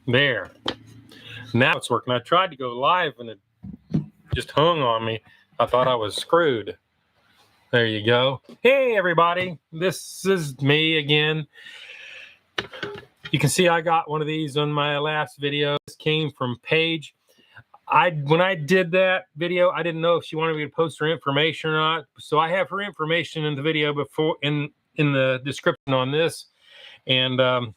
There. Now it's working. I tried to go live and it just hung on me. I thought I was screwed. There you go. Hey, everybody. This is me again. You can see I got one of these on my last video. This came from Paige. When I did that video, I didn't know if she wanted me to post her information or not. So I have her information in the video before in the description on this. And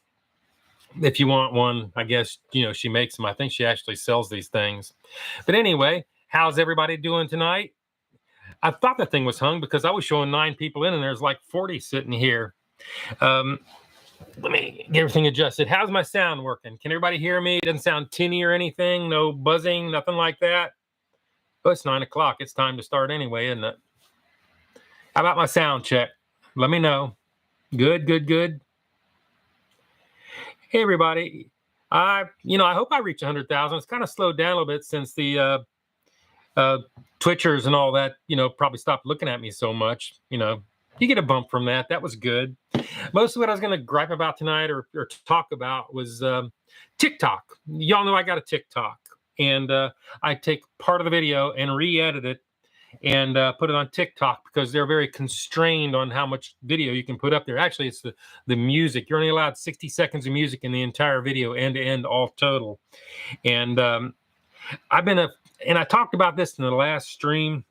if you want one, I guess, she makes them. I think she actually sells these things. But anyway, how's everybody doing tonight? I thought that thing was hung because I was showing 9 people in and there's like 40 sitting here. Let me get everything adjusted. How's my sound working? Can everybody hear me? It doesn't sound tinny or anything. No buzzing, nothing like that. Oh, it's 9 o'clock. It's time to start anyway, isn't it? How about my sound check? Let me know. Good, good, good. Hey, everybody. I hope I reach 100,000. It's kind of slowed down a little bit since the Twitchers and all that, probably stopped looking at me so much. You get a bump from that. That was good. Most of what I was going to gripe about tonight or talk about was TikTok. Y'all know I got a TikTok. And I take part of the video and re-edit it and put it on TikTok because they're very constrained on how much video you can put up there. Actually, it's the music. You're only allowed 60 seconds of music in the entire video, end to end, all total. And I talked about this in the last stream.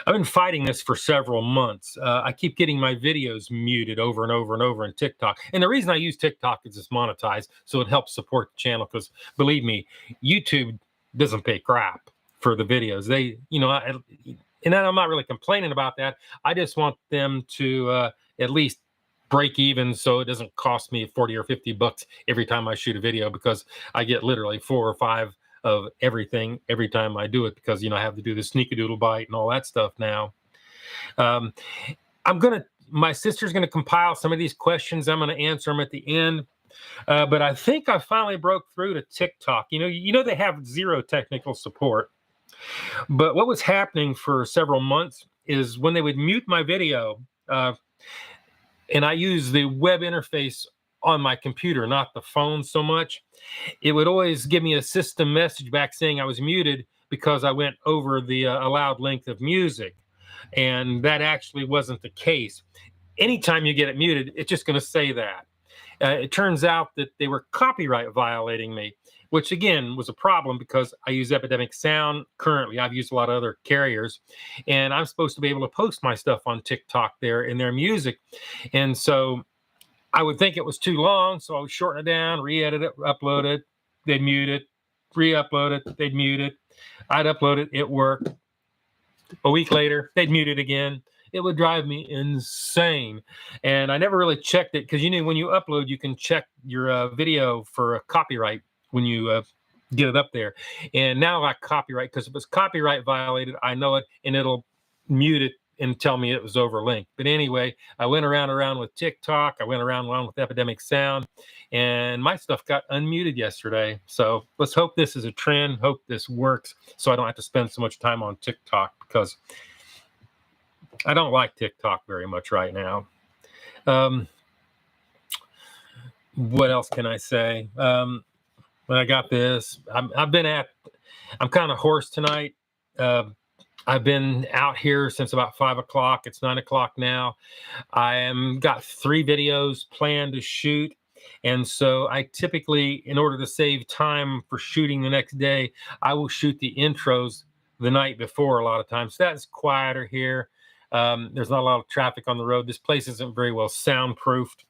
I've been fighting this for several months. I keep getting my videos muted over and over and over in TikTok. And the reason I use TikTok is it's monetized, so it helps support the channel because, believe me, YouTube doesn't pay crap for the videos. And I'm not really complaining about that. I just want them to at least break even so it doesn't cost me 40 or 50 bucks every time I shoot a video because I get literally 4 or 5 of everything every time I do it because, I have to do the sneakadoodle bite and all that stuff now. My sister's going to compile some of these questions. I'm going to answer them at the end. But I think I finally broke through to TikTok. They have 0 technical support. But what was happening for several months is when they would mute my video, and I use the web interface on my computer, not the phone so much, it would always give me a system message back saying I was muted because I went over the allowed length of music. And that actually wasn't the case. Anytime you get it muted, it's just going to say that. It turns out that they were copyright violating me, which again was a problem because I use Epidemic Sound currently. I've used a lot of other carriers, and I'm supposed to be able to post my stuff on TikTok there in their music. And so I would think it was too long, so I would shorten it down, re-edit it, upload it, they'd mute it, re-upload it, they'd mute it. I'd upload it, it worked. A week later, they'd mute it again. It would drive me insane. And I never really checked it because, when you upload, you can check your video for a copyright when you get it up there. And now I copyright because if it's copyright violated, I know it, and it'll mute it and tell me it was overlinked. But anyway, I went around with TikTok. I went around with Epidemic Sound, and my stuff got unmuted yesterday. So let's hope this is a trend. Hope this works so I don't have to spend so much time on TikTok because I don't like TikTok very much right now. What else can I say? When I got this, I'm kind of hoarse tonight. I've been out here since about 5 o'clock. It's 9 o'clock now. I got 3 videos planned to shoot. And so I typically, in order to save time for shooting the next day, I will shoot the intros the night before a lot of times. So that's quieter here. There's not a lot of traffic on the road. This place isn't very well soundproofed.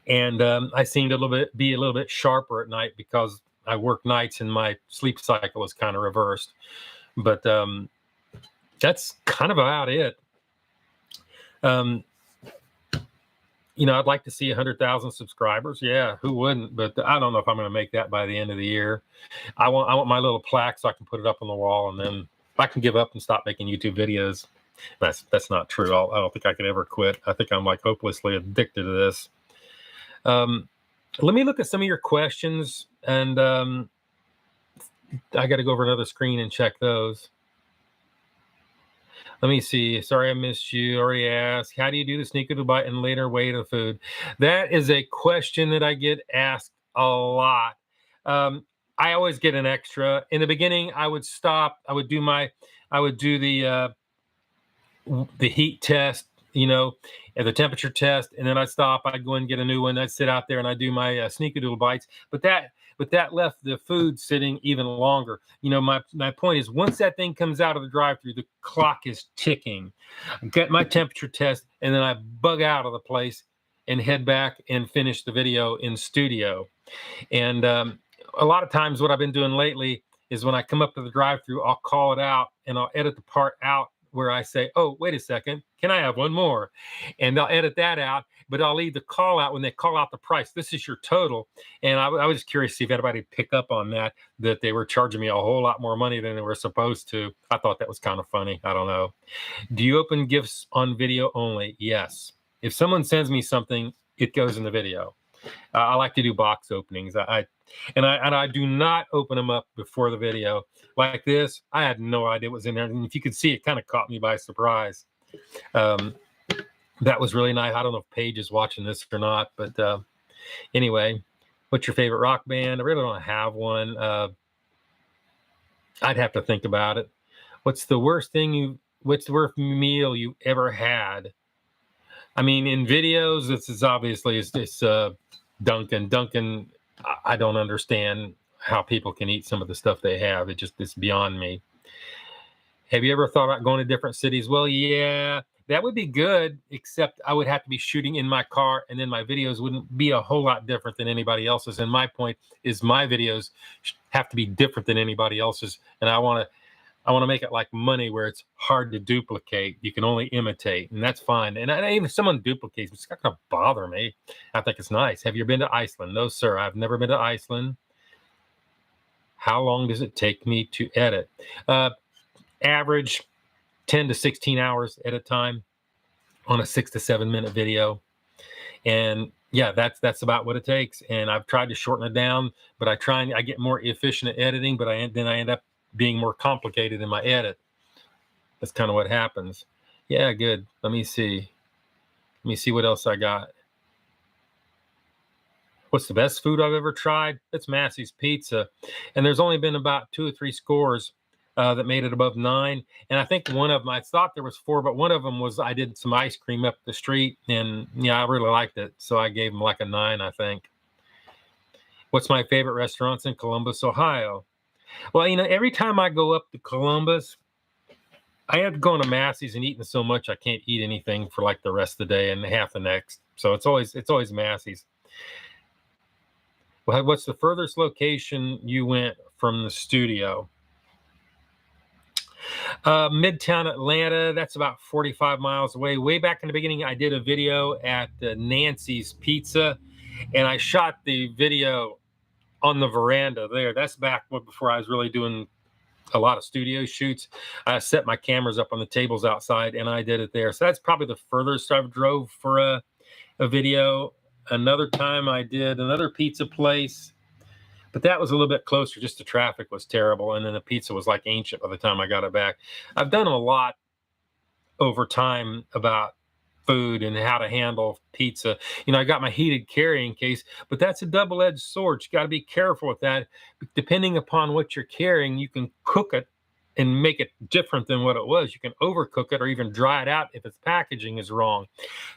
And I seem to be a little bit sharper at night because I work nights and my sleep cycle is kind of reversed. But that's kind of about it. I'd like to see 100,000 subscribers. Yeah, who wouldn't? But I don't know if I'm going to make that by the end of the year. I want my little plaque so I can put it up on the wall, and then I can give up and stop making YouTube videos. That's not true. I don't think I could ever quit. I think I'm like hopelessly addicted to this. Let me look at some of your questions, and I got to go over another screen and check those. Let me see. Sorry, I missed you. Already asked. How do you do the sneakadoodle bite and later weight of food? That is a question that I get asked a lot. I always get an extra. In the beginning, I would stop. I would do the heat test, you know, and the temperature test, and then I'd stop. I'd go and get a new one. I'd sit out there and I'd do my sneakerdoodle bites. But that left the food sitting even longer. You know, my point is, once that thing comes out of the drive-through, the clock is ticking. I get my temperature test, and then I bug out of the place and head back and finish the video in studio. And a lot of times, what I've been doing lately is when I come up to the drive-through, I'll call it out and I'll edit the part out where I say, "Oh, wait a second, can I have one more?" And I'll edit that out, but I'll leave the call out when they call out the price. This is your total. And I was curious to see if anybody pick up on that they were charging me a whole lot more money than they were supposed to. I thought that was kind of funny. I don't know. Do you open gifts on video only? Yes. If someone sends me something, it goes in the video. I like to do box openings. I do not open them up before the video. Like this, I had no idea what was in there. And if you could see, it kind of caught me by surprise. That was really nice. I don't know if Paige is watching this or not, but anyway, what's your favorite rock band? I really don't have one. I'd have to think about it. What's the worst meal you ever had? I mean, in videos, it's obviously it's Dunkin'. Dunkin', I don't understand how people can eat some of the stuff they have. It's beyond me. Have you ever thought about going to different cities? Well, yeah, that would be good, except I would have to be shooting in my car, and then my videos wouldn't be a whole lot different than anybody else's. And my point is, my videos have to be different than anybody else's, and I want to make it like money, where it's hard to duplicate. You can only imitate, and that's fine. And even if someone duplicates, it's not going to bother me. I think it's nice. Have you been to Iceland? No, sir. I've never been to Iceland. How long does it take me to edit? Average 10 to 16 hours at a time on a 6 to 7 minute video. And yeah, that's about what it takes. And I've tried to shorten it down, but I get more efficient at editing, but then I end up being more complicated in my edit. That's kind of what happens. Yeah, good. Let me see what else I got. What's the best food I've ever tried? It's Massey's Pizza. And there's only been about 2 or 3 scores that made it above 9. And I think one of them, I thought there was 4, but one of them was I did some ice cream up the street, and yeah, I really liked it. So I gave them like a 9, I think. What's my favorite restaurants in Columbus, Ohio? Well, you know, every time I go up to Columbus, I end up going to Massey's and eating so much I can't eat anything for like the rest of the day and half the next. So it's always Massey's. Well, what's the furthest location you went from the studio? Midtown Atlanta. That's about 45 miles away. Way back in the beginning, I did a video at Nancy's Pizza, and I shot the video on the veranda there. That's back before I was really doing a lot of studio shoots. I set my cameras up on the tables outside, and I did it there. So that's probably the furthest I've drove for a video. Another time I did another pizza place, but that was a little bit closer. Just the traffic was terrible, and then the pizza was like ancient by the time I got it back. I've done a lot over time about food and how to handle pizza. You know, I got my heated carrying case, but that's a double-edged sword. You got to be careful with that. Depending upon what you're carrying, you can cook it and make it different than what it was. You can overcook it or even dry it out if its packaging is wrong.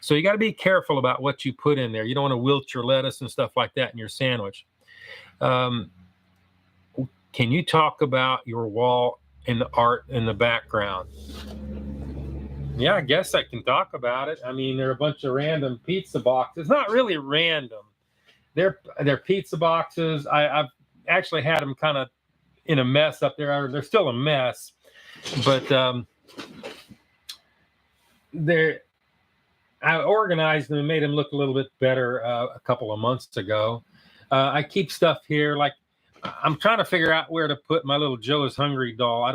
So you got to be careful about what you put in there. You don't want to wilt your lettuce and stuff like that in your sandwich. Can you talk about your wall and the art in the background? Yeah, I guess I can talk about it. I mean, there are a bunch of random pizza boxes. Not really random. They're pizza boxes. I've actually had them kind of in a mess up there. They're still a mess, but I organized them and made them look a little bit better a couple of months ago. I keep stuff here, like I'm trying to figure out where to put my little Joe is Hungry doll.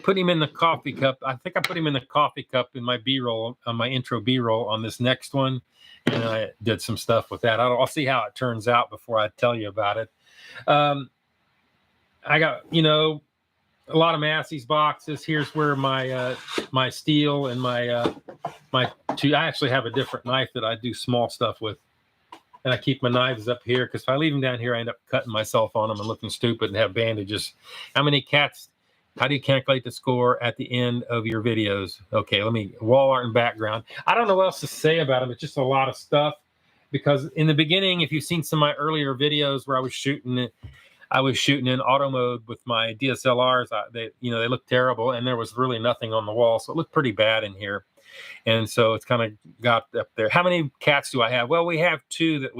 Put him in the coffee cup. I think I put him in the coffee cup in my B-roll, on my intro B-roll on this next one. And I did some stuff with that. I'll see how it turns out before I tell you about it. I got, a lot of Massey's boxes. Here's where my my steel and my I actually have a different knife that I do small stuff with. And I keep my knives up here because if I leave them down here, I end up cutting myself on them and looking stupid and have bandages. How many cats? How do you calculate the score at the end of your videos? Okay, let me wall art and background. I don't know what else to say about them. It's just a lot of stuff. Because in the beginning, if you've seen some of my earlier videos where I was shooting in auto mode with my DSLRs. They look terrible, and there was really nothing on the wall, so it looked pretty bad in here. And so it's kind of got up there. How many cats do I have? Well, we have three that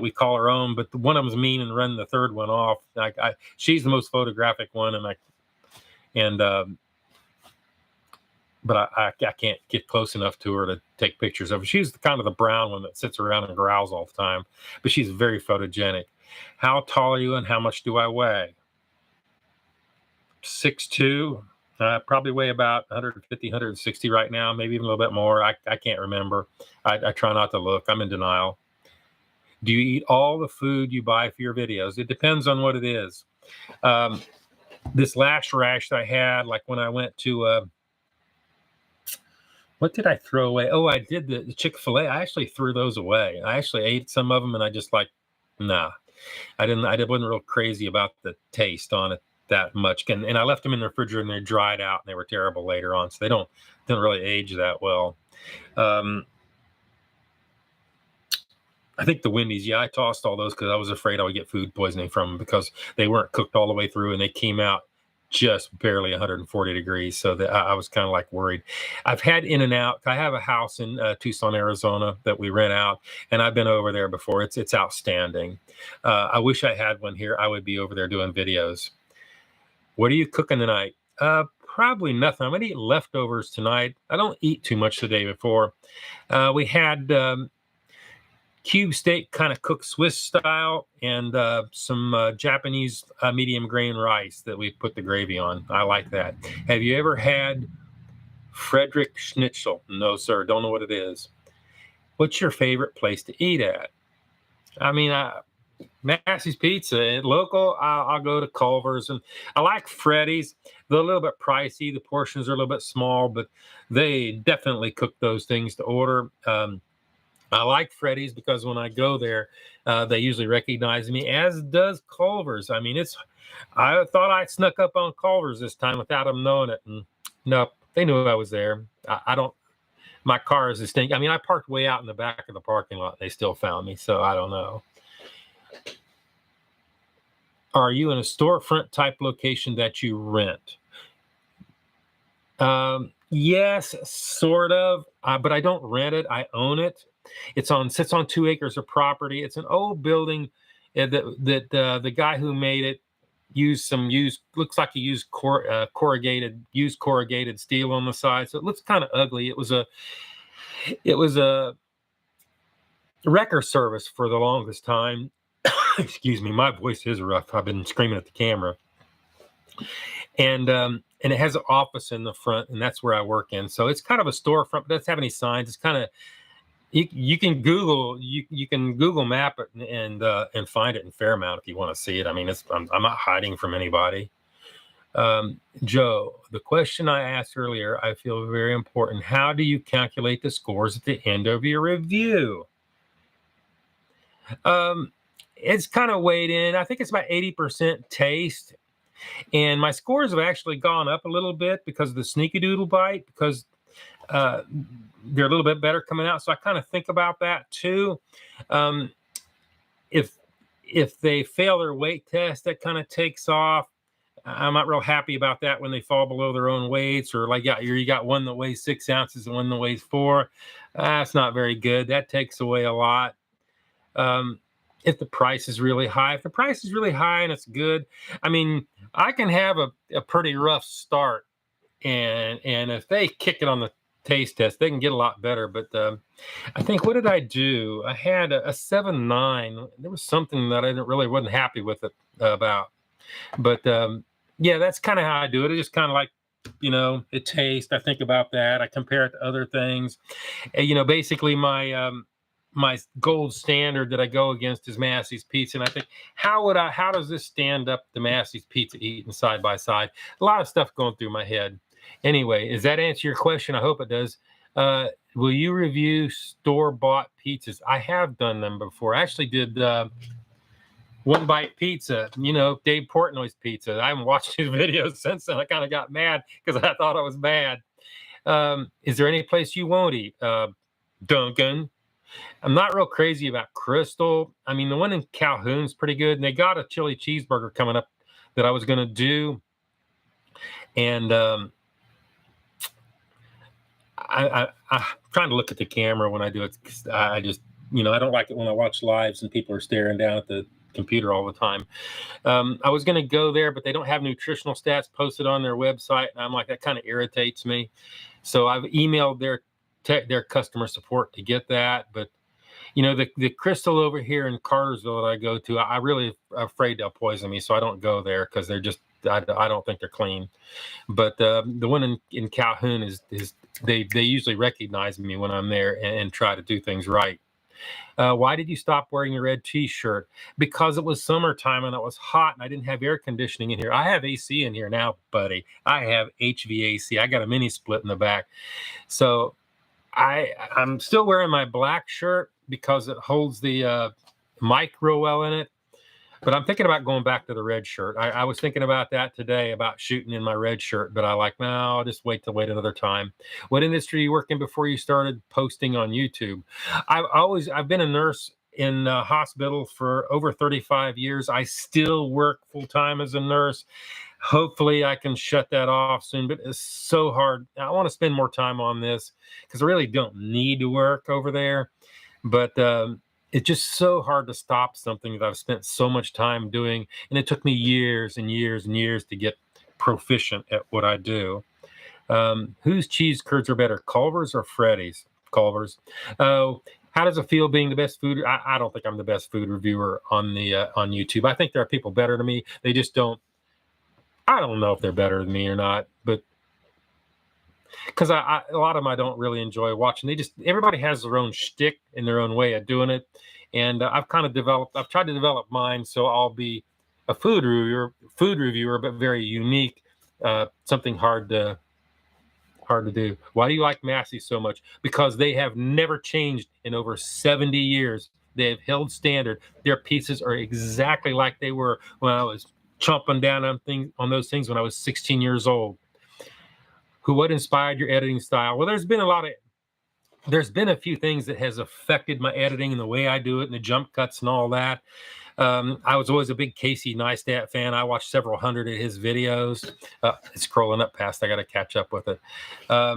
we call our own, but one of them's mean and running the third one off. She's the most photographic one, but I can't get close enough to her to take pictures of her. She's kind of the brown one that sits around and growls all the time, but she's very photogenic. How tall are you and how much do I weigh? 6'2". Probably weigh about 150, 160 right now, maybe even a little bit more. I can't remember. I try not to look. I'm in denial. Do you eat all the food you buy for your videos? It depends on what it is. This last rash that I had, like when I went to... what did I throw away? Oh, I did the Chick-fil-A. I actually threw those away. I actually ate some of them, and I just nah. I wasn't real crazy about the taste on it that much. And I left them in the refrigerator, and they dried out, and they were terrible later on. So they don't really age that well. I think the Wendy's, I tossed all those because I was afraid I would get food poisoning from them because they weren't cooked all the way through, and they came out just barely 140 degrees. So that I was kind of worried. I've had In-N-Out. I have a house in Tucson, Arizona that we rent out, and I've been over there before. It's outstanding. I wish I had one here. I would be over there doing videos. What are you cooking tonight? Probably nothing. I'm gonna eat leftovers tonight. I don't eat too much the day before. We had cube steak, kind of cooked Swiss style, and some Japanese medium grain rice that we put the gravy on. I like that. Have you ever had Frederick Schnitzel? No, sir. Don't know what it is. What's your favorite place to eat at? I mean, Massey's Pizza. Local, I'll go to Culver's, and I like Freddy's. They're a little bit pricey. The portions are a little bit small, but they definitely cook those things to order. I like Freddy's because when I go there, they usually recognize me, as does Culver's. I mean, I thought I snuck up on Culver's this time without them knowing it. And no, they knew I was there. My car is distinct. I mean, I parked way out in the back of the parking lot. They still found me, so I don't know. Are you in a storefront type location that you rent? Yes, sort of, but I don't rent it. I own it. It sits on 2 acres of property. It's an old building that the guy who made it looks like he used corrugated steel on the side, so it looks kind of ugly. It was a wrecker service for the longest time. Excuse me, my voice is rough. I've been screaming at the camera. And it has an office in the front, and that's where I work in. So it's kind of a storefront, but it doesn't have any signs. It's kind of you can Google map it and find it in Fairmount if you want to see it. I mean, I'm not hiding from anybody. Joe, the question I asked earlier, I feel very important. How do you calculate the scores at the end of your review? It's kind of weighed in. I think it's about 80% taste. And my scores have actually gone up a little bit because of the Sneaky Doodle Bite, because they're a little bit better coming out. So I kind of think about that too. If they fail their weight test, that kind of takes off. I'm not real happy about that when they fall below their own weights, or you got one that weighs 6 ounces and one that weighs 4. That's not very good. That takes away a lot. If the price is really high, and it's good, I mean, I can have a pretty rough start, and if they kick it on the taste test, they can get a lot better. But I think, what did I do? I had a 7.9. There was something that I wasn't happy with it about. But yeah, that's kind of how I do it. It's just kind of like, it tastes. I think about that. I compare it to other things. Basically my gold standard that I go against is Massey's Pizza, and I think, how does this stand up to Massey's Pizza eaten side by side? A lot of stuff going through my head. Anyway, does that answer your question? I hope it does. will you review store-bought pizzas? I have done them before. I actually did One Bite Pizza, Dave Portnoy's pizza. I haven't watched his videos since then. I kind of got mad because I thought it was bad. Is there any place you won't eat? Duncan. I'm not real crazy about Crystal. I mean, the one in Calhoun's pretty good, and they got a chili cheeseburger coming up that I was going to do. And I'm trying to look at the camera when I do it. I just, I don't like it when I watch lives and people are staring down at the computer all the time. I was going to go there, but they don't have nutritional stats posted on their website. And I'm like, that kind of irritates me. So I've emailed their customer support to get that. But, the Crystal over here in Cartersville that I go to, I really afraid they'll poison me. So I don't go there because they're just, I don't think they're clean. But the one in Calhoun is they usually recognize me when I'm there and try to do things right. Why did you stop wearing your red t-shirt? Because it was summertime and it was hot and I didn't have air conditioning in here. I have AC in here now, buddy. I have HVAC. I got a mini split in the back. So I'm still wearing my black shirt because it holds the mic real well in it. But I'm thinking about going back to the red shirt. I was thinking about that today, about shooting in my red shirt, but no, I'll just wait another time. What industry are you working before you started posting on YouTube? I've been a nurse in a hospital for over 35 years. I still work full time as a nurse. Hopefully I can shut that off soon, but it's so hard. I want to spend more time on this because I really don't need to work over there. But it's just so hard to stop something that I've spent so much time doing. And it took me years and years and years to get proficient at what I do. Whose cheese curds are better, Culver's or Freddy's? Culver's. How does it feel being the best food? I don't think I'm the best food reviewer on YouTube. I think there are people better than me. They just don't. I don't know if they're better than me or not, but because a lot of them I don't really enjoy watching. Everybody has their own shtick and their own way of doing it. And I've tried to develop mine. So I'll be a food reviewer, but very unique, something hard to do. Why do you like Massey so much? Because they have never changed in over 70 years. They have held standard. Their pieces are exactly like they were when I was chomping down on those things when I was 16 years old. What inspired your editing style? Well, there's been a few things that has affected my editing and the way I do it and the jump cuts and all that. I was always a big Casey Neistat fan. I watched several hundred of his videos. It's scrolling up past. I got to catch up with it. I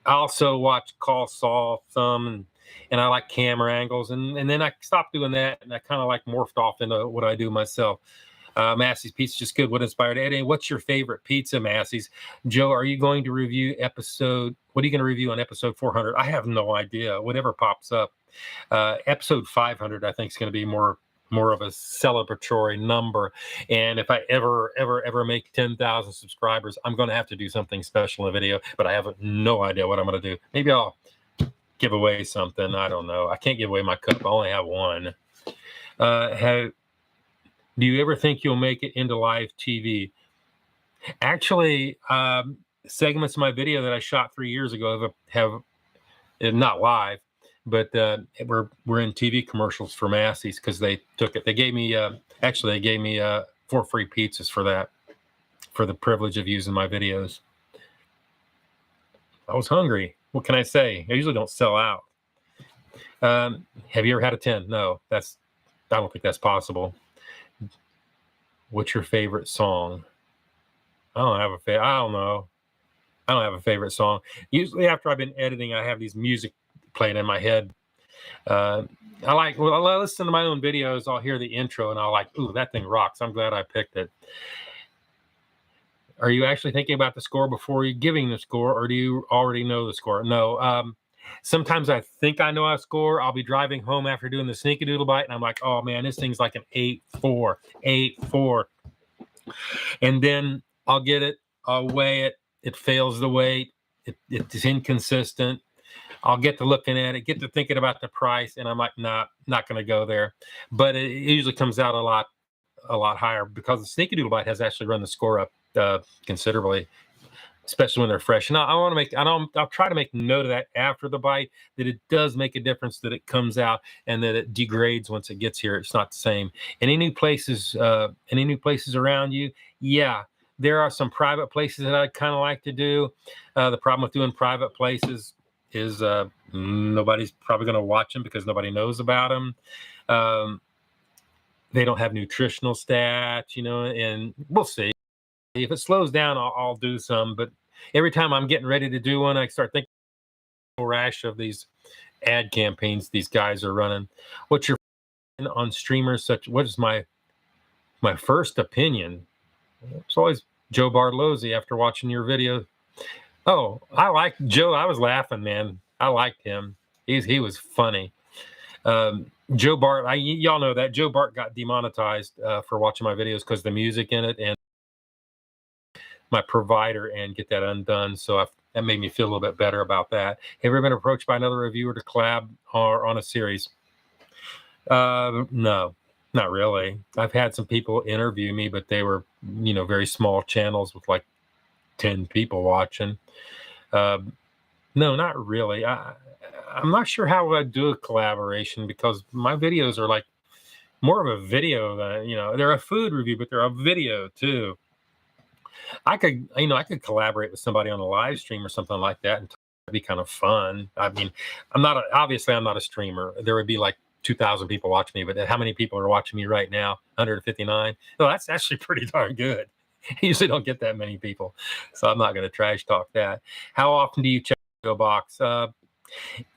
also watched Call Saul some, and I like camera angles. And then I stopped doing that, and I kind of morphed off into what I do myself. Massey's Pizza just good. What inspired editing? What's your favorite pizza, Massey's? Joe, are you going to review what are you going to review on episode 400? I have no idea. Whatever pops up. Episode 500, I think, is going to be more of a celebratory number. And if I ever make 10,000 subscribers, I'm going to have to do something special in a video, but I have no idea what I'm going to do. Maybe I'll give away something. I don't know. I can't give away my cup. I only have one. Do you ever think you'll make it into live TV? Actually, segments of my video that I shot 3 years ago have not live, but we're in TV commercials for Massey's because they took it. They gave me 4 free pizzas for that, for the privilege of using my videos. I was hungry. What can I say? I usually don't sell out. Have you ever had a 10? No, I don't think that's possible. What's your favorite song? I don't know. I don't have a favorite song. Usually after I've been editing, I have these music playing in my head. I listen to my own videos. I'll hear the intro and I'll ooh, that thing rocks. I'm glad I picked it. Are you actually thinking about the score before you giving the score, or do you already know the score? No. Sometimes I think I know a score. I'll be driving home after doing the sneaky doodle bite, and I'm like, oh man, this thing's like an 8-4, 8-4. And then I'll get it, I'll weigh it, it fails the weight, it's inconsistent. I'll get to looking at it, get to thinking about the price, and I'm like, nah, not going to go there. But it usually comes out a lot higher because the sneaky doodle bite has actually run the score up considerably. especially when they're fresh. And I want to make, I'll try to make note of that after the bite, that it does make a difference, that it comes out and that it degrades once it gets here. It's not the same. Any new places around you? Yeah, there are some private places that I kind of like to do. The problem with doing private places is nobody's probably going to watch them because nobody knows about them. They don't have nutritional stats, and we'll see. If it slows down, I'll do some. But every time I'm getting ready to do one, I start thinking a rash of these ad campaigns these guys are running. What's your on streamers such? What is my first opinion? It's always Joe Bartolozzi after watching your video. Oh, I like Joe. I was laughing, man. I liked him. He was funny. Joe Bart, y'all know that Joe Bart got demonetized for watching my videos because the music in it and my provider, and get that undone. So that made me feel a little bit better about that. Have you ever been approached by another reviewer to collab or on a series? No, not really. I've had some people interview me, but they were, very small channels with like 10 people watching. No, not really. I'm not sure how I'd do a collaboration because my videos are like more of a video than, they're a food review, but they're a video too. I could collaborate with somebody on a live stream or something like that, and it'd be kind of fun. I mean, obviously I'm not a streamer. There would be like 2,000 people watching me, but how many people are watching me right now? 159. No, that's actually pretty darn good. I usually don't get that many people, so I'm not going to trash talk that. How often do you check the PO box?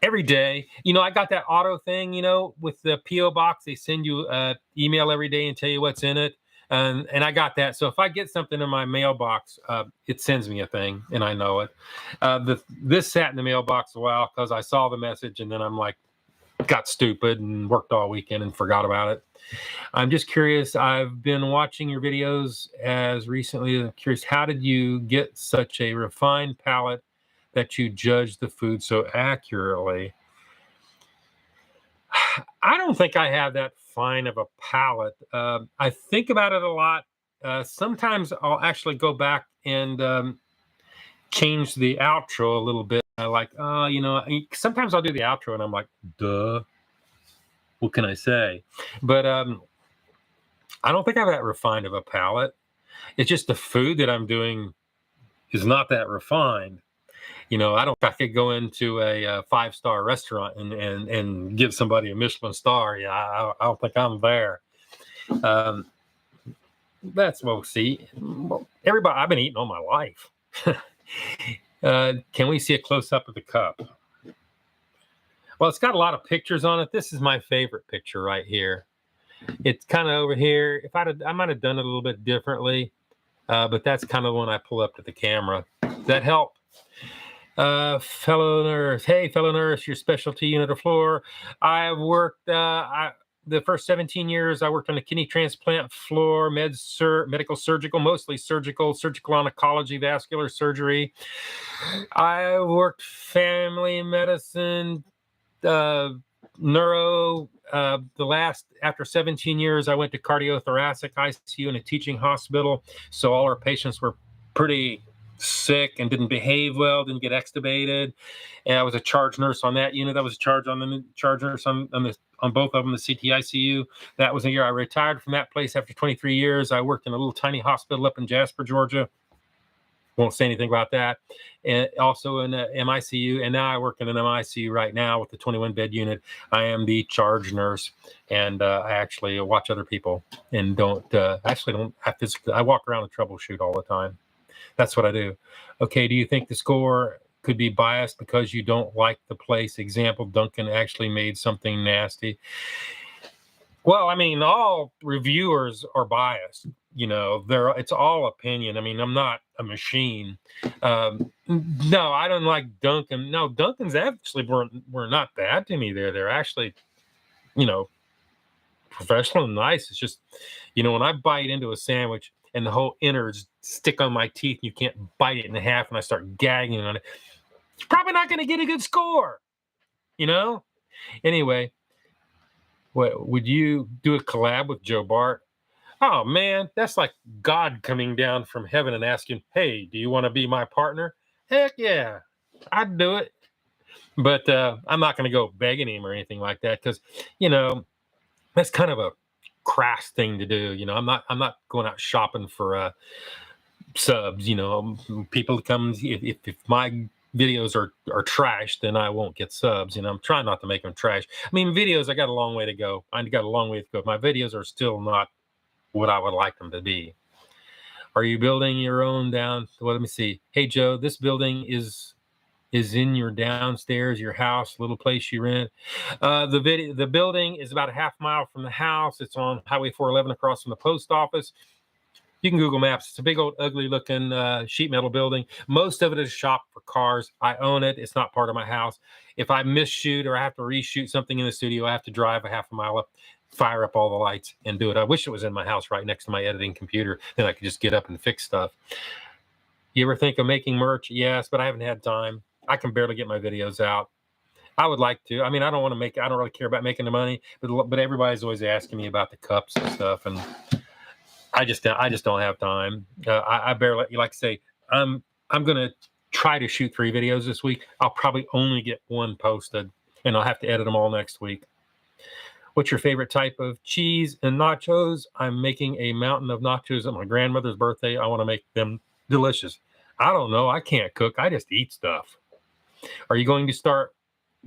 Every day. I got that auto thing, with the PO box. They send you an email every day and tell you what's in it. And I got that. So if I get something in my mailbox, it sends me a thing, and I know it. This sat in the mailbox a while because I saw the message, and then I'm like, got stupid and worked all weekend and forgot about it. I'm just curious. I've been watching your videos as recently. I'm curious, how did you get such a refined palate that you judge the food so accurately? I don't think I have that fine of a palate. I think about it a lot. Sometimes I'll actually go back and change the outro a little bit. I like, sometimes I'll do the outro and I'm like, duh, what can I say? But I don't think I have that refined of a palate. It's just the food that I'm doing is not that refined. I don't think I could go into a 5-star restaurant and give somebody a Michelin star. Yeah, I don't think I'm there. That's what we'll see. Everybody, I've been eating all my life. Can we see a close-up of the cup? Well, it's got a lot of pictures on it. This is my favorite picture right here. It's kind of over here. I might have done it a little bit differently, but that's kind of when I pull up to the camera. Does that help? Fellow nurse, hey, fellow nurse, your specialty unit of floor. I've worked the first 17 years. I worked on the kidney transplant floor, medical surgical, mostly surgical oncology, vascular surgery. I worked family medicine, neuro. After 17 years, I went to cardiothoracic ICU in a teaching hospital. So all our patients were pretty sick and didn't behave well, didn't get extubated. And I was a charge nurse on that unit. I was a charge nurse on both of them, the CTICU. That was a year I retired from that place after 23 years. I worked in a little tiny hospital up in Jasper, Georgia. Won't say anything about that. And also in the MICU, and now I work in an MICU right now with the 21-bed unit. I am the charge nurse, and I actually watch other people and don't I walk around and troubleshoot all the time. That's what I do. Okay, do you think the score could be biased because you don't like the place? Example, Duncan actually made something nasty. Well, I mean, all reviewers are biased. It's all opinion. I mean, I'm not a machine. No, I don't like Duncan. No, Duncan's actually were not bad to me there. They're actually, professional and nice. It's just, when I bite into a sandwich and the whole innards stick on my teeth, you can't bite it in half, and I start gagging on it, it's probably not going to get a good score. Anyway, what would you do a collab with Joe Bart? Oh man, that's like God coming down from heaven and asking, "Hey, do you want to be my partner?" Heck yeah, I'd do it. But I'm not going to go begging him or anything like that because, you know, that's kind of a crass thing to do. You know, I'm not going out shopping for subs. You know, people come if my videos are trash, then I won't get subs. You know, I'm trying not to make them trash. I mean, videos, I got a long way to go. I got a long way to go. My videos are still not what I would like them to be. Are you building your own down? Well, let me see. Hey Joe, this building is in your downstairs, your house, little place you rent. The building is about a half mile from the house. It's on Highway 411 across from the post office. You can Google Maps. It's a big old ugly looking sheet metal building. Most of it is a shop for cars. I own it. It's not part of my house. If I miss shoot or I have to reshoot something in the studio, I have to drive a half a mile up, fire up all the lights and do it. I wish it was in my house right next to my editing computer. Then I could just get up and fix stuff. You ever think of making merch? Yes, but I haven't had time. I can barely get my videos out. I would like to. I mean, I don't want to make. I don't really care about making the money, but everybody's always asking me about the cups and stuff, and I just don't have time. I barely, like I say, I'm gonna try to shoot 3 videos this week. I'll probably only get 1 posted, and I'll have to edit them all next week. What's your favorite type of cheese and nachos? I'm making a mountain of nachos at my grandmother's birthday. I want to make them delicious. I don't know. I can't cook. I just eat stuff. Are you going to start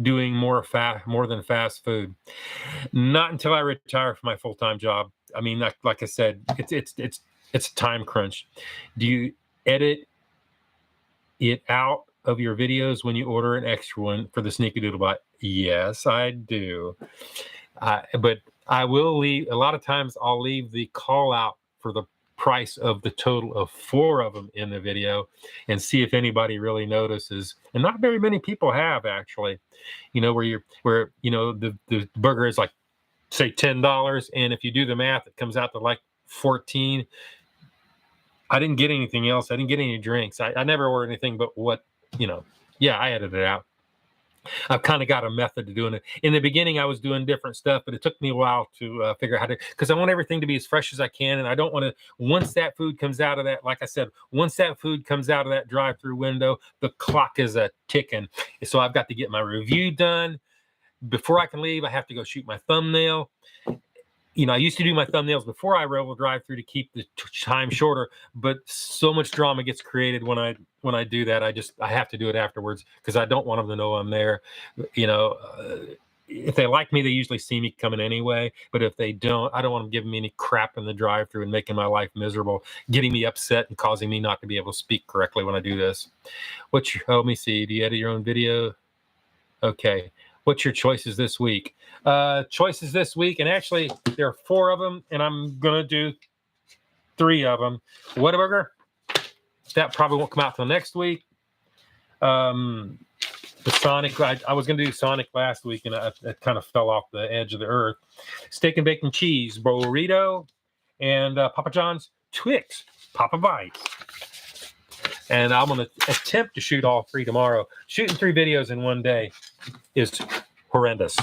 doing more than fast food? Not until I retire from my full-time job. I mean, like I said, it's a time crunch. Do you edit it out of your videos when you order an extra one for the Sneaky-Doodle Bot? Yes, I do. But I will leave. A lot of times I'll leave the call out for the price of the total of 4 of them in the video and see if anybody really notices. And not very many people have, actually. You know, where you know the burger is like, say, $10, and if you do the math, it comes out to like 14. I didn't get anything else. I didn't get any drinks. I never ordered anything but what, you know. Yeah, I edited it out. I've kind of got a method to doing it. In the beginning, I was doing different stuff, but it took me a while to figure out how to, because I want everything to be as fresh as I can. And I don't want to, once that food comes out of that, like I said, once that food comes out of that drive-through window, the clock is a ticking. So I've got to get my review done. Before I can leave, I have to go shoot my thumbnail. You know, I used to do my thumbnails before I roll drive-through to keep the time shorter, but so much drama gets created when I do that. I have to do it afterwards because I don't want them to know I'm there. You know, if they like me, they usually see me coming anyway. But if they don't, I don't want them giving me any crap in the drive-through and making my life miserable, getting me upset and causing me not to be able to speak correctly when I do this. Let me see. Do you edit your own video? Okay. What's your choices this week? Choices this week, and actually there are 4 of them, and I'm gonna do 3 of them. Whataburger, that probably won't come out till next week. The Sonic, I was gonna do Sonic last week, and I kind of fell off the edge of the earth. Steak and bacon cheese burrito, and Papa John's Twix Papa Bites. And I'm going to attempt to shoot all 3 tomorrow. Shooting 3 videos in one day is horrendous.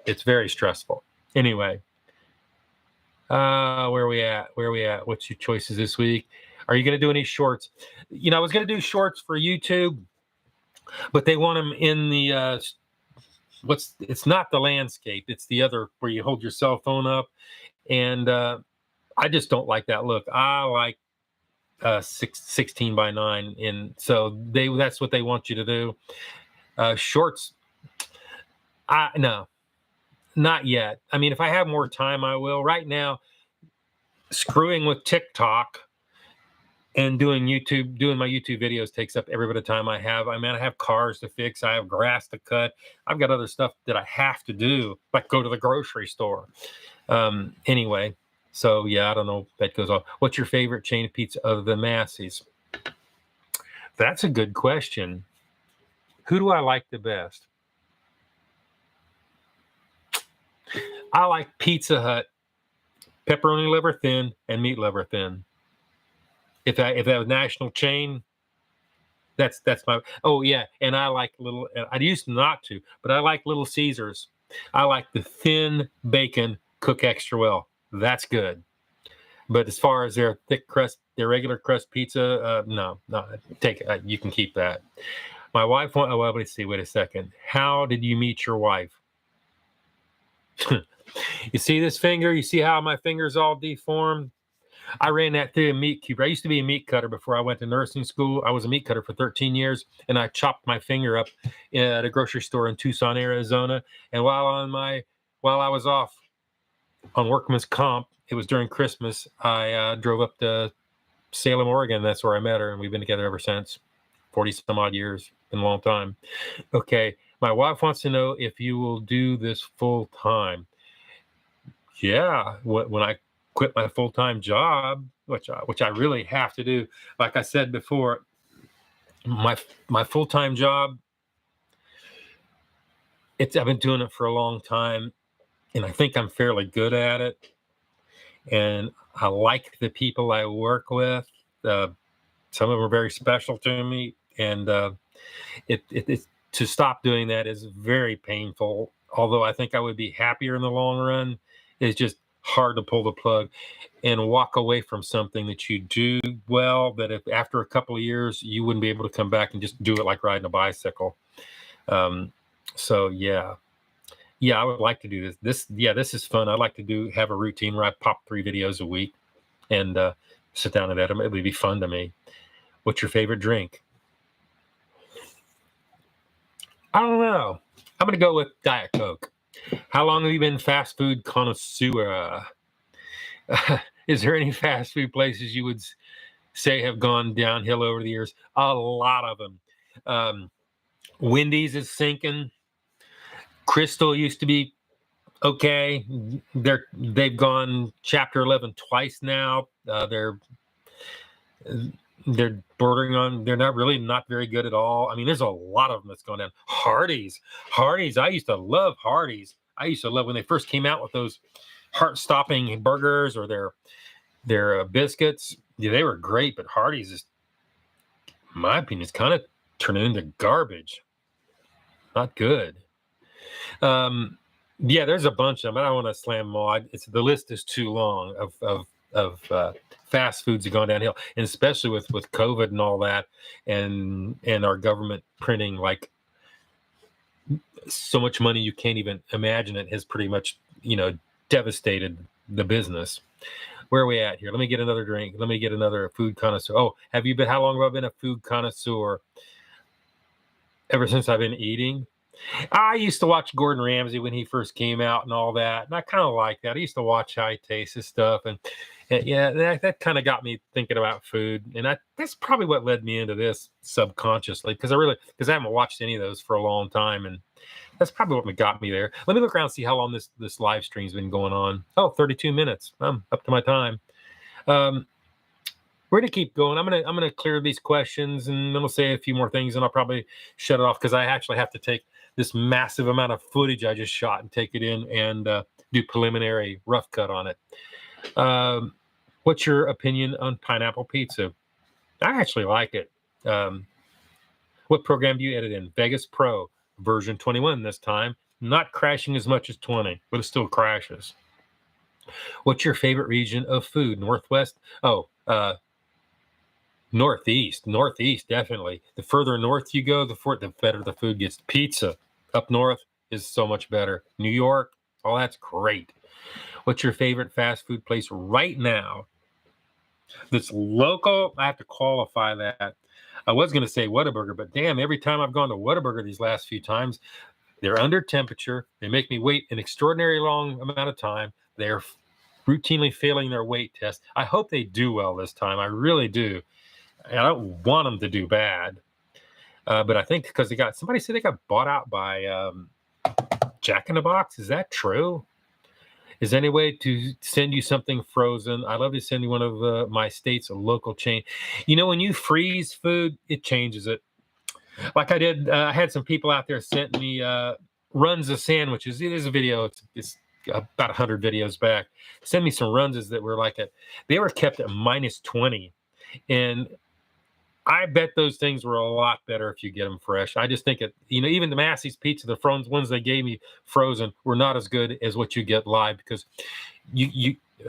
It's very stressful. Anyway, where are we at? What's your choices this week? Are you going to do any shorts? You know, I was going to do shorts for YouTube, but they want them in the, it's not the landscape. It's the other where you hold your cell phone up. And I just don't like that look. I like 16 by 9, and so that's what they want you to do. Shorts, no, not yet. I mean, if I have more time, I will. Right now, screwing with TikTok and doing my YouTube videos takes up every bit of time I have. I mean, I have cars to fix, I have grass to cut, I've got other stuff that I have to do, like go to the grocery store. Anyway. So, yeah, I don't know if that goes on. What's your favorite chain of pizza other than Massey's? That's a good question. Who do I like the best? I like Pizza Hut, pepperoni liver thin, and meat liver thin. If that was national chain, that's my. Oh yeah, and I like little. I used not to, but I like Little Caesars. I like the thin bacon, cook extra well. That's good. But as far as their thick crust, their regular crust pizza, no, take it. You can keep that. My wife. Oh, well, let's see. Wait a second. How did you meet your wife? You see this finger? You see how my finger's all deformed? I ran that through a meat cube. I used to be a meat cutter before I went to nursing school. I was a meat cutter for 13 years, and I chopped my finger up at a grocery store in Tucson, Arizona. And while I was off on workman's comp, it was during Christmas. I drove up to Salem, Oregon. That's where I met her, and we've been together ever since. 40 some odd years, been a long time. Okay, my wife wants to know if you will do this full time. Yeah, when I quit my full-time job, which I really have to do. Like I said before, my full-time job, I've been doing it for a long time, and I think I'm fairly good at it. And I like the people I work with. Some of them are very special to me, and it's to stop doing that is very painful. Although I think I would be happier in the long run, it's just hard to pull the plug and walk away from something that you do well, that if after a couple of years you wouldn't be able to come back and just do it like riding a bicycle. So yeah, I would like to do this. This is fun. I'd like to have a routine where I pop 3 videos a week and sit down and edit them. It would be fun to me. What's your favorite drink? I don't know. I'm gonna go with Diet Coke. How long have you been fast food connoisseur? Is there any fast food places you would say have gone downhill over the years? A lot of them. Wendy's is sinking. Crystal used to be okay. They've gone Chapter 11 twice now. They're bordering on. They're not very good at all. I mean, there's a lot of them that's gone down. Hardee's. I used to love Hardee's. I used to love when they first came out with those heart-stopping burgers or their biscuits. Yeah, they were great, but Hardee's is, in my opinion, is kind of turning into garbage. Not good. Yeah, there's a bunch of them. I don't want to slam them all. The list is too long of fast foods have gone downhill, and especially with COVID and all that, and our government printing like so much money you can't even imagine. It has pretty much devastated the business. Where are we at here? Let me get another drink. Let me get another food connoisseur. Oh, how long have I been a food connoisseur? Ever since I've been eating. I used to watch Gordon Ramsay when he first came out and all that, and I kind of like that. I used to watch how he tastes his stuff, and yeah, that kind of got me thinking about food, and that's probably what led me into this subconsciously, because I haven't watched any of those for a long time, and that's probably what got me there. Let me look around and see how long this live stream's been going on. Oh, 32 minutes. I'm up to my time. We're gonna keep going. I'm gonna clear these questions, and then we'll say a few more things, and I'll probably shut it off because I actually have to take this massive amount of footage I just shot and take it in and do preliminary rough cut on it. What's your opinion on pineapple pizza? I actually like it. What program do you edit in? Vegas Pro version 21 this time. Not crashing as much as 20, but it still crashes. What's your favorite region of food? Northwest? Oh, Northeast, definitely. The further north you go, the better the food gets. Pizza up north is so much better. New York, oh, that's great. What's your favorite fast food place right now that's local? I have to qualify that. I was going to say Whataburger, but damn, every time I've gone to Whataburger these last few times, they're under temperature. They make me wait an extraordinary long amount of time. They're routinely failing their weight test. I hope they do well this time. I really do. I don't want them to do bad, but I think because somebody said they got bought out by Jack in the Box. Is that true? Is there any way to send you something frozen? I'd love to send you one of my state's local chain. When you freeze food, it changes it. Like I did, I had some people out there sent me runs of sandwiches. It is a video. It's about 100 videos back. Send me some runs that were they were kept at -20, and I bet those things were a lot better if you get them fresh. I just think even the Massey's pizza, the ones they gave me frozen, were not as good as what you get live, because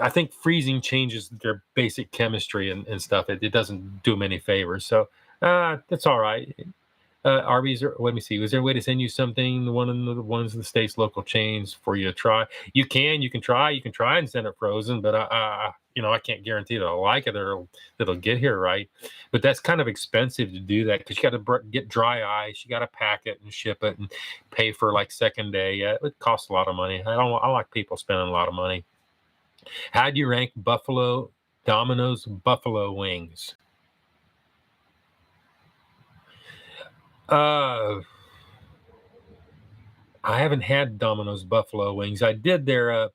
I think freezing changes their basic chemistry and stuff. It doesn't do them any favors. So that's all right. Arby's, let me see. Was there a way to send you something? One of the ones in the state's local chains for you to try. You can try and send it frozen, but I can't guarantee that I'll like it or that it'll get here right. But that's kind of expensive to do that because you got to get dry ice, you got to pack it and ship it and pay for like second day. It costs a lot of money. I like people spending a lot of money. How do you rank Domino's buffalo wings? I haven't had Domino's buffalo wings. I did their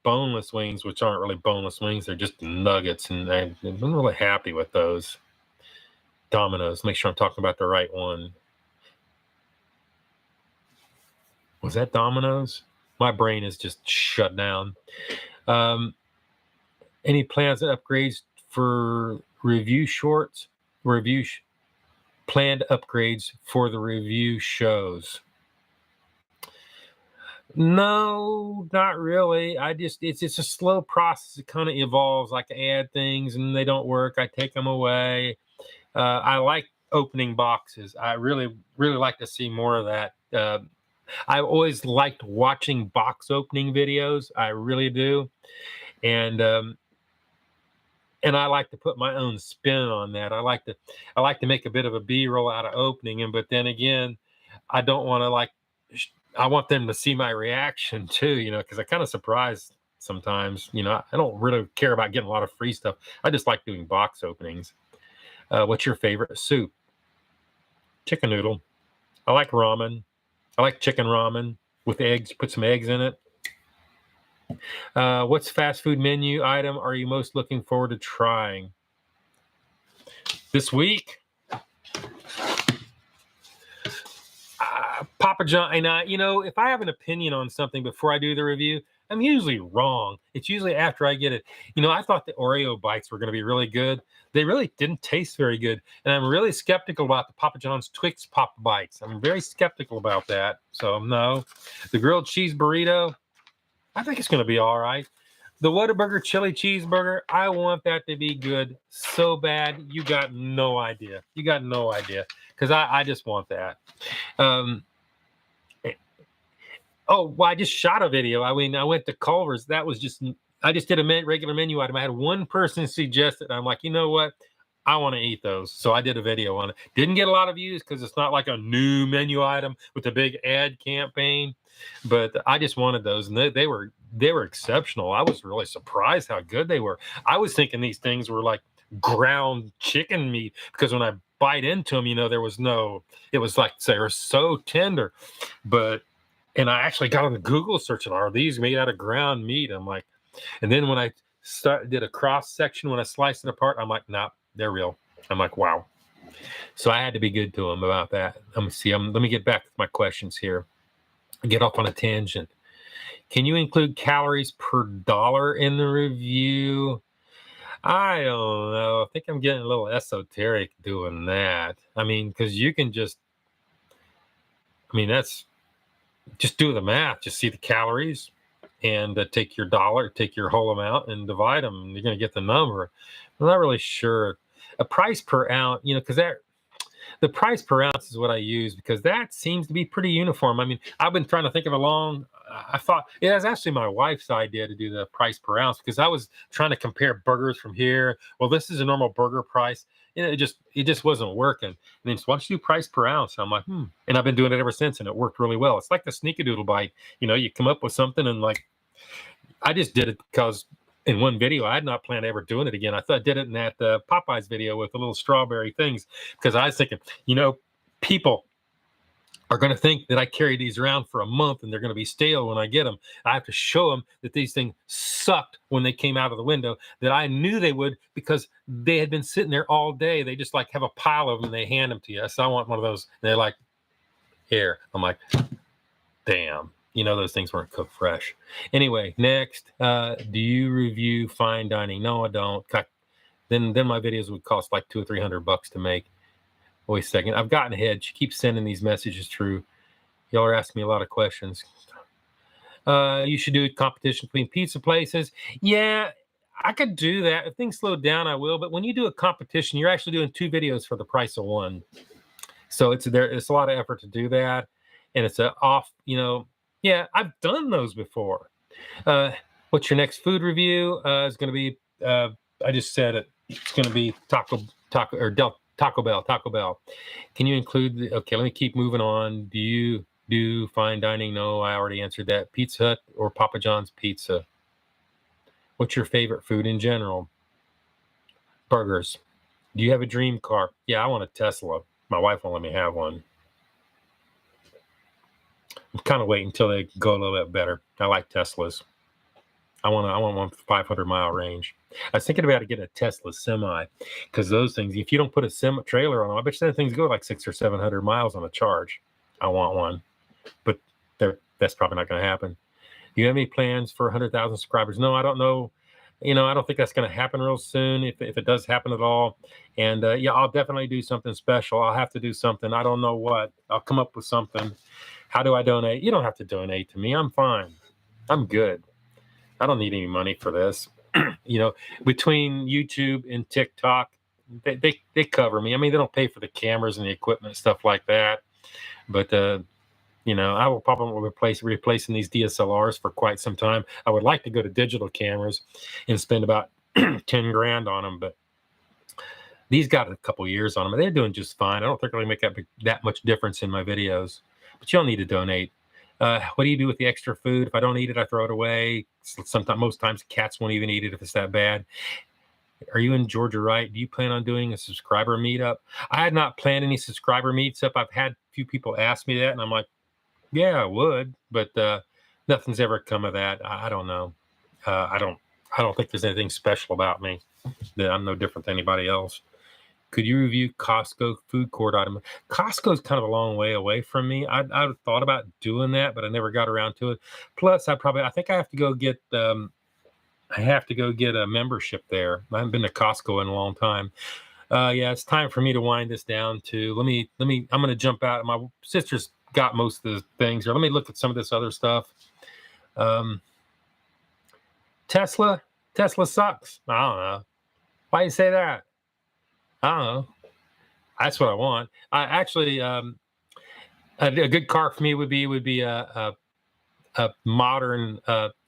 boneless wings, which aren't really boneless wings. They're just nuggets, and I've been really happy with those. Domino's. Make sure I'm talking about the right one. Was that Domino's? My brain is just shut down. Any plans and upgrades for review shorts? Planned upgrades for the review shows? No, not really. It's a slow process. It kind of evolves. Like I add things and they don't work, I take them away. I like opening boxes. I really, really like to see more of that. I've always liked watching box opening videos. I really do. And I like to put my own spin on that. I like to make a bit of a B-roll out of opening them, but then again, I don't want to I want them to see my reaction too, because I kind of surprised sometimes. I don't really care about getting a lot of free stuff. I just like doing box openings. What's your favorite soup? Chicken noodle. I like ramen. I like chicken ramen with eggs. Put some eggs in it. What's fast food menu item are you most looking forward to trying this week? Papa John. And if I have an opinion on something before I do the review, I'm usually wrong. It's usually after I get it. I thought the Oreo bites were going to be really good. They really didn't taste very good. And I'm really skeptical about the Papa John's Twix Pop Bites. I'm very skeptical about that. So no. The grilled cheese burrito, I think it's going to be all right. The Whataburger chili cheeseburger, I want that to be good so bad. You got no idea. Because I just want that. I just shot a video. I went to Culver's. I just did a regular menu item. I had one person suggest it. I'm like, you know what? I want to eat those. So I did a video on it. Didn't get a lot of views because it's not like a new menu item with a big ad campaign. But I just wanted those, and they were exceptional. I was really surprised how good they were. I was thinking these things were like ground chicken meat because when I bite into them, it was like they were so tender. And I actually got on the Google search, are these made out of ground meat? I'm like, and then when I did a cross section, when I sliced it apart, I'm like, nah, they're real. I'm like, wow. So I had to be good to them about that. Let me get back to my questions here. Get off on a tangent. Can you include calories per dollar in the review? I don't know. I think I'm getting a little esoteric doing that. Because you can just do the math. Just see the calories and take your dollar, take your whole amount and divide them. You're going to get the number. I'm not really sure. A price per ounce, because the price per ounce is what I use because that seems to be pretty uniform. I've been trying to think of I thought it was actually my wife's idea to do the price per ounce because I was trying to compare burgers from here. Well, this is a normal burger price. It just wasn't working. And then why don't you do price per ounce? I'm like, And I've been doing it ever since, and it worked really well. It's like the sneakadoodle bite. You come up with something, and I just did it because in one video, I had not planned ever doing it again. I thought I did it in that Popeyes video with the little strawberry things because I was thinking, people are going to think that I carry these around for a month and they're going to be stale when I get them. I have to show them that these things sucked when they came out of the window, that I knew they would because they had been sitting there all day. They just have a pile of them and they hand them to you. So I want one of those. And they're like, here. I'm like, damn. Those things weren't cooked fresh. Anyway, next, do you review fine dining? No, I don't. Then my videos would cost like $200 or $300 to make. Wait a second. I've gotten ahead. She keeps sending these messages through. Y'all are asking me a lot of questions. You should do a competition between pizza places. Yeah, I could do that. If things slow down, I will. But when you do a competition, you're actually doing 2 videos for the price of one. So it's a lot of effort to do that, and it's a off. Yeah, I've done those before. Uh, what's your next food review? Is going to be. I just said it. It's going to be Taco Bell. Taco Bell. Can you include okay, let me keep moving on. Do you do fine dining? No, I already answered that. Pizza Hut or Papa John's pizza? What's your favorite food in general? Burgers. Do you have a dream car? Yeah, I want a Tesla. My wife won't let me have one. I'm kind of waiting until they go a little bit better. I like Teslas. I want one 500-mile range. I was thinking about to get a Tesla semi, because those things, if you don't put a semi trailer on them, I bet you those things go like 600 or 700 miles on a charge. I want one, but that's probably not going to happen. Do you have any plans for 100,000 subscribers? No, I don't know. I don't think that's going to happen real soon, if it does happen at all. And yeah, I'll definitely do something special. I'll have to do something. I don't know what. I'll come up with something. How do I donate? You don't have to donate to me. I'm fine. I'm good. I don't need any money for this. Between YouTube and TikTok, they cover me. I mean, they don't pay for the cameras and the equipment, stuff like that. But I will probably replacing these DSLRs for quite some time. I would like to go to digital cameras and spend about 10 grand on them, but these got a couple years on them. They're doing just fine. I don't think really make that much difference in my videos, but you don't need to donate. What do you do with the extra food? If I don't eat it, I throw it away. Most times cats won't even eat it if it's that bad. Are you in Georgia, right? Do you plan on doing a subscriber meetup? I had not planned any subscriber meetup. I've had a few people ask me that, and I'm like, yeah, I would, but nothing's ever come of that. I don't know. I don't think there's anything special about me that I'm no different than anybody else. Could you review Costco food court item? Costco's kind of a long way away from me. I thought about doing that, but I never got around to it. Plus, I think I have to go get a membership there. I haven't been to Costco in a long time. Yeah, it's time for me to wind this down too. I'm going to jump out. My sister's got most of the things here. Let me look at some of this other stuff. Tesla sucks. I don't know. Why you say that? I don't know. That's what I want. I actually, a good car for me would be a modern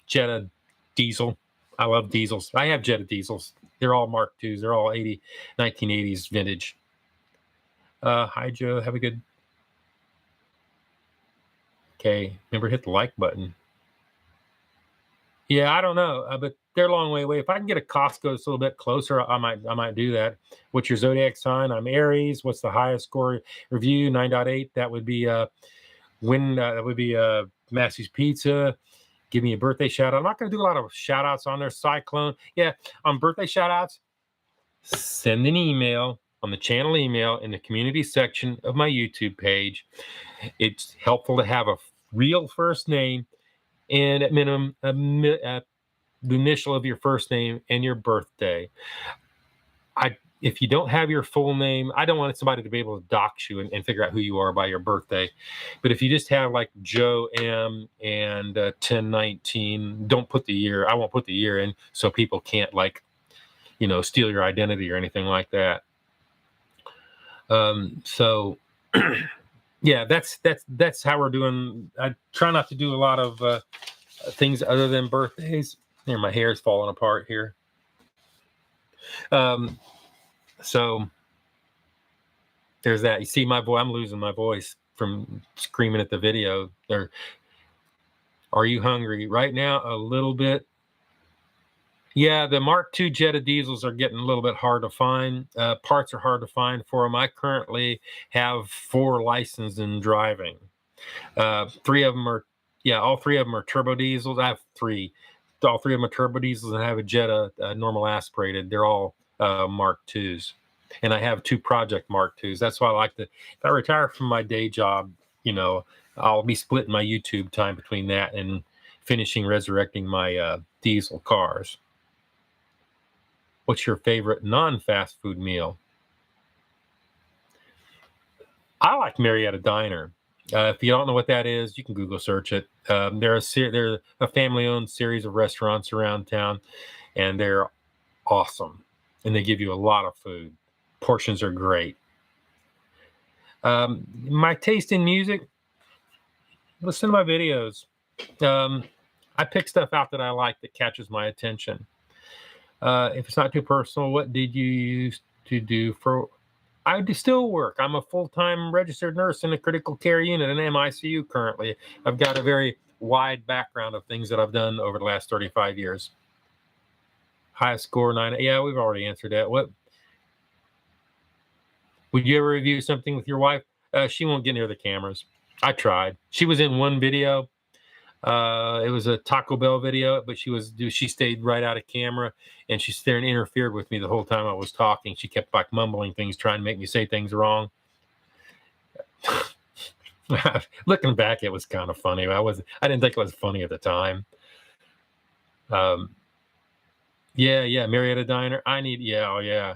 Jetta diesel. I love diesels. I have Jetta diesels. They're all Mark IIs. They're all 1980s vintage. Hi, Joe. Have a good. Okay. Remember, hit the like button. Yeah, I don't know, but they're a long way away. If I can get a Costco that's a little bit closer, I might do that. What's your zodiac sign? I'm Aries. What's the highest score review? 9.8. That would be Massey's Pizza. Give me a birthday shout out. I'm not going to do a lot of shout outs on there. Cyclone. Yeah, on birthday shout outs, send an email on the channel email in the community section of my YouTube page. It's helpful to have a real first name and at minimum the initial of your first name and your birthday. If you don't have your full name, I don't want somebody to be able to dox you and figure out who you are by your birthday. But if you just have like Joe M and 1019, don't put the year. I won't put the year in so people can't steal your identity or anything like that. So yeah, that's how we're doing. I try not to do a lot of things other than birthdays. Here, my hair is falling apart here. So there's that. You see my voice. I'm losing my voice from screaming at the video. Are you hungry right now? A little bit. Yeah, the Mark II Jetta diesels are getting a little bit hard to find. Parts are hard to find for them. I currently have 4 licensed in driving. 3 of them are, all 3 of them are turbo diesels. I have 3. All 3 of them are turbo diesels, and I have a Jetta normal aspirated. They're all Mark IIs. And I have 2 project Mark IIs. That's why I like to, if I retire from my day job, I'll be splitting my YouTube time between that and resurrecting my diesel cars. What's your favorite non-fast food meal? I like Marietta Diner. If you don't know what that is, you can Google search it. They're a family-owned series of restaurants around town, and they're awesome. And they give you a lot of food. Portions are great. My taste in music, listen to my videos. I pick stuff out that I like that catches my attention. If it's not too personal, what did you used to do for? I do still work. I'm a full-time registered nurse in a critical care unit in MICU currently. I've got a very wide background of things that I've done over the last 35 years. Highest score 9. Yeah, we've already answered that. What would you ever review something with your wife? She won't get near the cameras. I tried. She was in one video. It was a Taco Bell video, but she stayed right out of camera, and she stared and interfered with me the whole time I was talking. She kept like mumbling things, trying to make me say things wrong. Looking back, it was kind of funny. I didn't think it was funny at the time. Yeah, Marietta Diner. Oh yeah.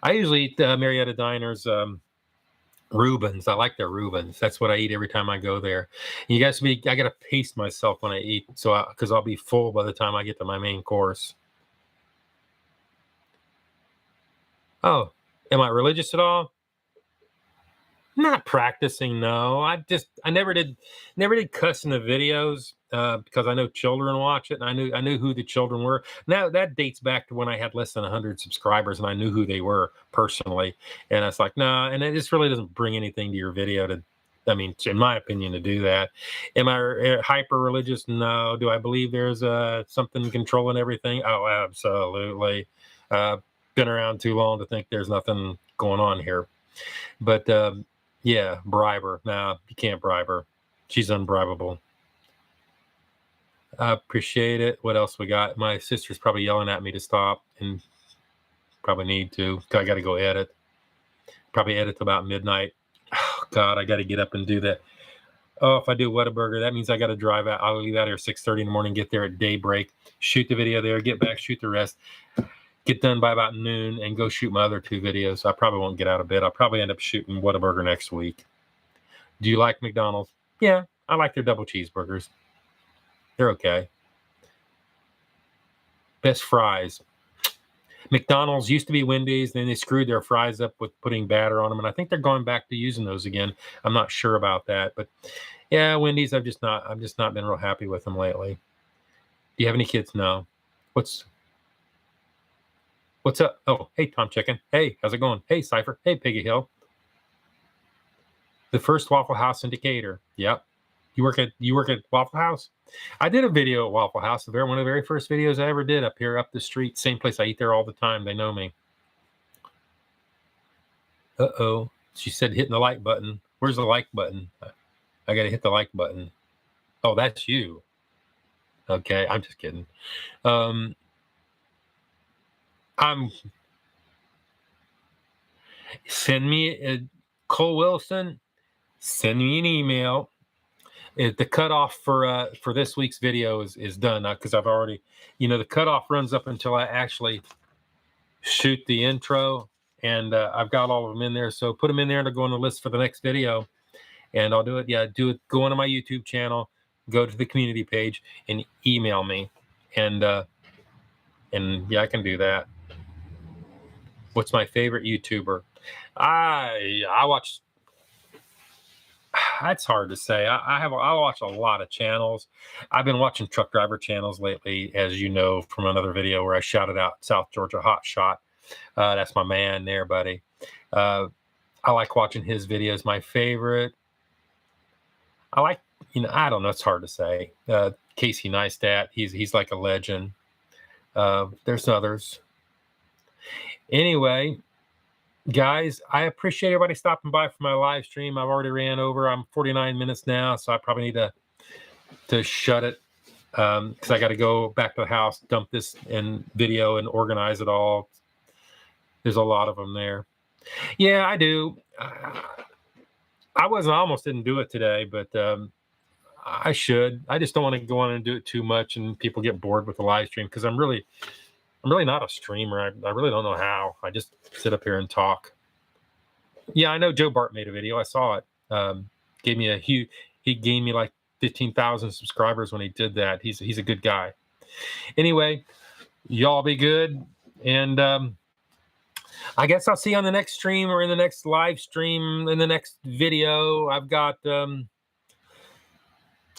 I usually eat Marietta Diner's Reubens. I like their Reubens. That's what I eat every time I go there. I gotta pace myself when I eat, because I'll be full by the time I get to my main course. Oh, am I religious at all? Not practicing, no. I never did cuss in the videos because I know children watch it, and I knew who the children were. Now that dates back to when I had less than 100 subscribers, and I knew who they were personally. And it's like, nah, and it just really doesn't bring anything to your video I mean, in my opinion, to do that. Am I hyper religious? No. Do I believe there's something controlling everything? Oh, absolutely. Been around too long to think there's nothing going on here. But yeah, bribe her. Nah, you can't bribe her. She's unbribable. I appreciate it. What else we got? My sister's probably yelling at me to stop, and probably need to. I got to go edit. Probably edit till about midnight. Oh, God, I got to get up and do that. Oh, if I do Whataburger, that means I got to drive out. I'll leave out here 6:30 in the morning, get there at daybreak, shoot the video there, get back, shoot the rest, get done by about noon, and go shoot my other 2 videos. I probably won't get out of bed. I'll probably end up shooting Whataburger next week. Do you like McDonald's? Yeah, I like their double cheeseburgers. They're okay. Best fries. McDonald's used to be Wendy's, then they screwed their fries up with putting batter on them, and I think they're going back to using those again. I'm not sure about that, but yeah, Wendy's. I've just not been real happy with them lately. Do you have any kids? No. What's up? Oh, hey, Tom Chicken. Hey, how's it going? Hey, Cypher. Hey, Piggy Hill. The first Waffle House in Decatur. Yep. You work at Waffle House? I did a video at Waffle House. One of the very first videos I ever did up here, up the street. Same place. I eat there all the time. They know me. Uh-oh. She said hitting the like button. Where's the like button? I got to hit the like button. Oh, that's you. Okay, I'm just kidding. Send me Cole Wilson. Send me an email. The cutoff for this week's video is done because I've already, the cutoff runs up until I actually shoot the intro, and I've got all of them in there. So put them in there to go on the list for the next video, and I'll do it. Yeah, do it. Go onto my YouTube channel, go to the community page, and email me, and yeah, I can do that. What's my favorite YouTuber? I watch. That's hard to say. I watch a lot of channels. I've been watching truck driver channels lately, as you know from another video where I shouted out South Georgia Hot Shot. That's my man there, buddy. I like watching his videos. My favorite, I like, I don't know. It's hard to say. Casey Neistat. He's like a legend. There's others. Anyway, guys, I appreciate everybody stopping by for my live stream. I've already ran over. I'm 49 minutes now, so I probably need to shut it because I got to go back to the house, dump this in video, and organize it all. There's a lot of them there. Yeah, I do. I almost didn't do it today, but I should. I just don't want to go on and do it too much, and people get bored with the live stream because I'm really not a streamer. I really don't know how. I just sit up here and talk. Yeah, I know Joe Bart made a video. I saw it. Gave me a huge. He gained me like 15,000 subscribers when he did that. He's a good guy. Anyway, y'all be good, and I guess I'll see you on the next stream or in the next live stream in the next video. I've got a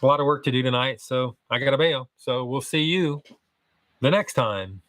lot of work to do tonight, so I got to bail. So we'll see you the next time.